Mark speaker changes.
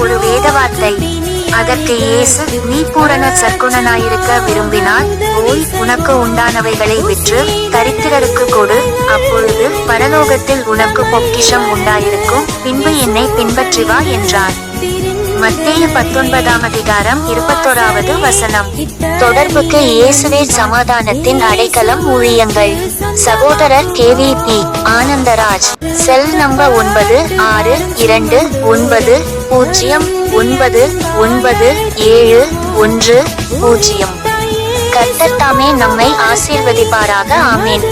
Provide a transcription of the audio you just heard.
Speaker 1: ஒரு வேத வார்த்தை. அதற்கு இயேசு, நீ பூரண சற்குணனாயிருக்க விரும்பினால் போய் உனக்கு உண்டானவைகளை விற்று தரித்திரருக்கு கொடு, அப்பொழுது பரலோகத்தில் உனக்கு பொக்கிஷம் உண்டாயிருக்கும், பின்பு என்னை பின்பற்றி வா என்றார். மத்தேயு 19:21. தொடர்புக்கு இயேசுவே சமாதானத்தின் அடைக்கலம். ஊழியங்கள். சகோதரர் KVP ஆனந்தராஜ். Cell number 9629909971. கர்த்தர் தாமே நம்மை ஆசீர்வதிப்பாராக. ஆமேன்.